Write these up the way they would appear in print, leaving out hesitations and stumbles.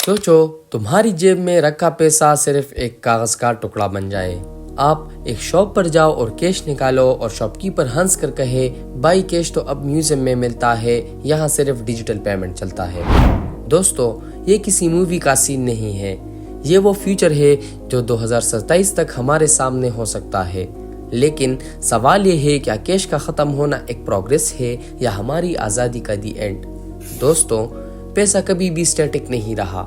सोचो तुम्हारी जेब में रखा पैसा सिर्फ एक कागज का टुकड़ा बन जाए। आप एक शॉप पर जाओ और कैश निकालो और शॉपकीपर हंस कर कहे, भाई कैश तो अब म्यूजियम में मिलता है, यहाँ सिर्फ डिजिटल पेमेंट चलता है। दोस्तों, ये किसी मूवी का सीन नहीं है, ये वो फ्यूचर है जो 2027 तक हमारे सामने हो सकता है। लेकिन सवाल ये है, क्या कैश का खत्म होना एक प्रोग्रेस है या हमारी आज़ादी का दी एंड? दोस्तों, पैसा कभी भी स्टैटिक नहीं रहा।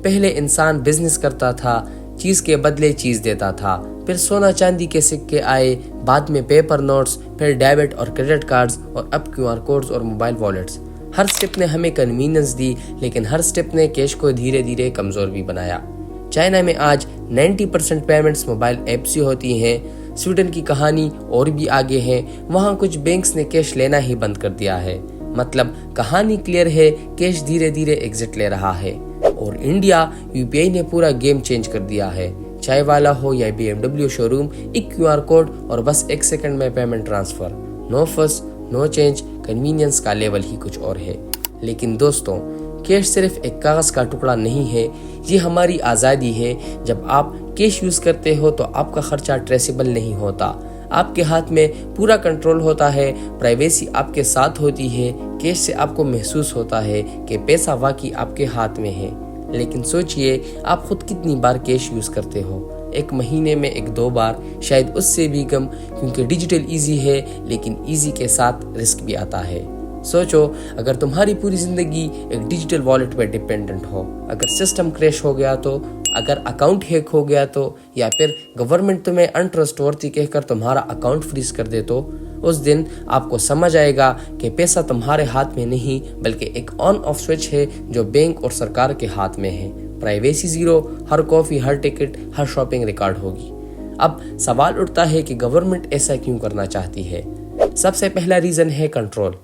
पहले इंसान बिजनेस करता था, चीज के बदले चीज देता था, फिर सोना चांदी के सिक्के आए, बाद में पेपर नोट्स, फिर डेबिट और क्रेडिट कार्ड्स और अब क्यूआर कोड्स और मोबाइल वॉलेट्स। हर स्टेप ने हमें कन्वीनियंस दी, लेकिन हर स्टेप ने कैश को धीरे धीरे कमजोर भी बनाया। चाइना में आज 90% पेमेंट्स मोबाइल ऐप से होती हैं। स्वीडन की कहानी और भी आगे है, वहाँ कुछ बैंक्स ने कैश लेना ही बंद कर दिया है। मतलब कहानी क्लियर है, कैश धीरे धीरे एग्जिट ले रहा है। और इंडिया यूपीआई ने पूरा गेम चेंज कर दिया है। चाय वाला हो या BMW शोरूम, एक क्यूआर कोड और बस 1 सेकंड में पेमेंट ट्रांसफर। नो फस, नो चेंज, कन्वीनियंस का लेवल ही कुछ और है। लेकिन दोस्तों, कैश सिर्फ एक कागज का टुकड़ा नहीं है, ये हमारी आज़ादी है। जब आप कैश यूज करते हो तो आपका खर्चा ट्रेसेबल नहीं होता, आपके हाथ में पूरा कंट्रोल होता है, प्राइवेसी आपके साथ होती है। कैश से आपको महसूस होता है कि पैसा वाकई आपके हाथ में है। लेकिन सोचिए, आप खुद कितनी बार कैश यूज करते हो? एक महीने में 1-2 बार, शायद उससे भी कम, क्योंकि डिजिटल इजी है, लेकिन इजी के साथ रिस्क भी आता है। सोचो, अगर तुम्हारी पूरी जिंदगी एक डिजिटल वॉलेट पर डिपेंडेंट हो, अगर सिस्टम क्रैश हो गया तो, अगर अकाउंट हैक हो गया तो, या फिर गवर्नमेंट तुम्हें अनट्रस्टवर्थी कहकर तुम्हारा अकाउंट फ्रीज कर दे तो, उस दिन आपको समझ आएगा कि पैसा तुम्हारे हाथ में नहीं, बल्कि एक ऑन ऑफ स्विच है जो बैंक और सरकार के हाथ में है। प्राइवेसी जीरो, हर कॉफी, हर टिकट, हर शॉपिंग रिकॉर्ड होगी। अब सवाल उठता है कि गवर्नमेंट ऐसा क्यों करना चाहती है? सबसे पहला रीजन है कंट्रोल।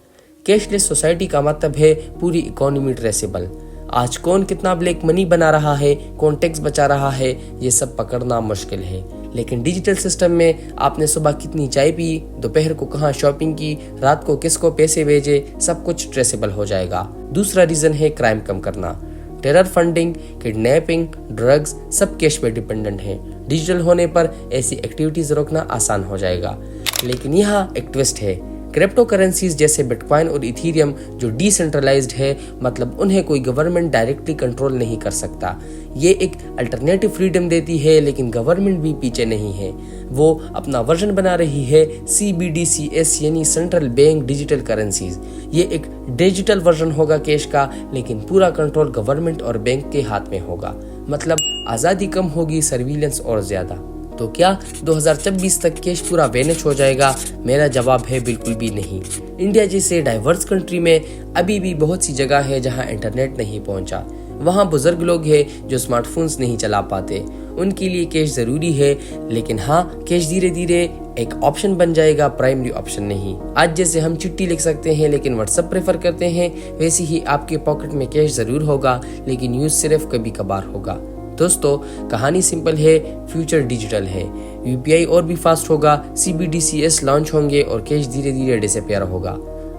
कैशलेस सोसाइटी का मतलब है पूरी इकोनॉमी ट्रेसेबल। आज कौन कितना ब्लैक मनी बना रहा है, कौन टैक्स बचा रहा है, ये सब पकड़ना मुश्किल है। लेकिन डिजिटल सिस्टम में आपने सुबह कितनी चाय पी, दोपहर को कहाँ शॉपिंग की, रात को किसको पैसे भेजे, सब कुछ ट्रेसेबल हो जाएगा। दूसरा रीजन है क्राइम कम करना। टेरर फंडिंग, किडनैपिंग, ड्रग्स सब कैश पे डिपेंडेंट है। डिजिटल होने पर ऐसी एक्टिविटीज रोकना आसान हो जाएगा। लेकिन यहाँ एक ट्विस्ट है, क्रिप्टो करेंसीज जैसे बिटकॉइन और इथेरियम जो डिसेंट्रलाइज्ड है, मतलब उन्हें कोई गवर्नमेंट डायरेक्टली कंट्रोल नहीं कर सकता। ये एक अल्टरनेटिव फ्रीडम देती है, लेकिन गवर्नमेंट भी पीछे नहीं है। वो अपना वर्जन बना रही है, CBDCs यानी सेंट्रल बैंक डिजिटल करेंसीज। ये एक डिजिटल वर्जन होगा कैश का, लेकिन पूरा कंट्रोल गवर्नमेंट और बैंक के हाथ में होगा। मतलब आज़ादी कम होगी, सर्विलेंस और ज्यादा। तो क्या 2026 तक कैश पूरा वैनिश हो जाएगा? मेरा जवाब है बिल्कुल भी नहीं। इंडिया जैसे डाइवर्स कंट्री में अभी भी बहुत सी जगह है जहां इंटरनेट नहीं पहुंचा। वहां बुजुर्ग लोग हैं जो स्मार्टफोन्स नहीं चला पाते, उनके लिए कैश जरूरी है। लेकिन हाँ, कैश धीरे धीरे एक ऑप्शन बन जाएगा, प्राइमरी ऑप्शन नहीं। आज जैसे हम चिट्ठी लिख सकते हैं लेकिन व्हाट्सएप प्रेफर करते हैं, वैसे ही आपके पॉकेट में कैश जरूर होगा, लेकिन यूज सिर्फ कभी कभार होगा। दोस्तों, कहानी सिंपल है, फ्यूचर डिजिटल है। यूपीआई और भी फास्ट होगा, CBDCs लॉन्च होंगे और कैश धीरे धीरे डिसअपीयर होगा।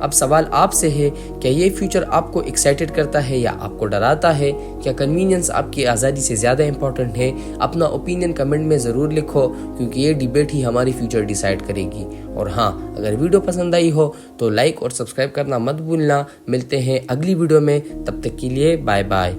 अब सवाल आपसे है, क्या ये फ्यूचर आपको एक्साइटेड करता है या आपको डराता है? क्या कन्वीनियंस आपकी आज़ादी से ज़्यादा इंपॉर्टेंट है? अपना ओपिनियन कमेंट में ज़रूर लिखो, क्योंकि ये डिबेट ही हमारी फ्यूचर डिसाइड करेगी। और हाँ, अगर वीडियो पसंद आई हो तो लाइक और सब्सक्राइब करना मत भूलना। मिलते हैं अगली वीडियो में, तब तक के लिए बाय बाय।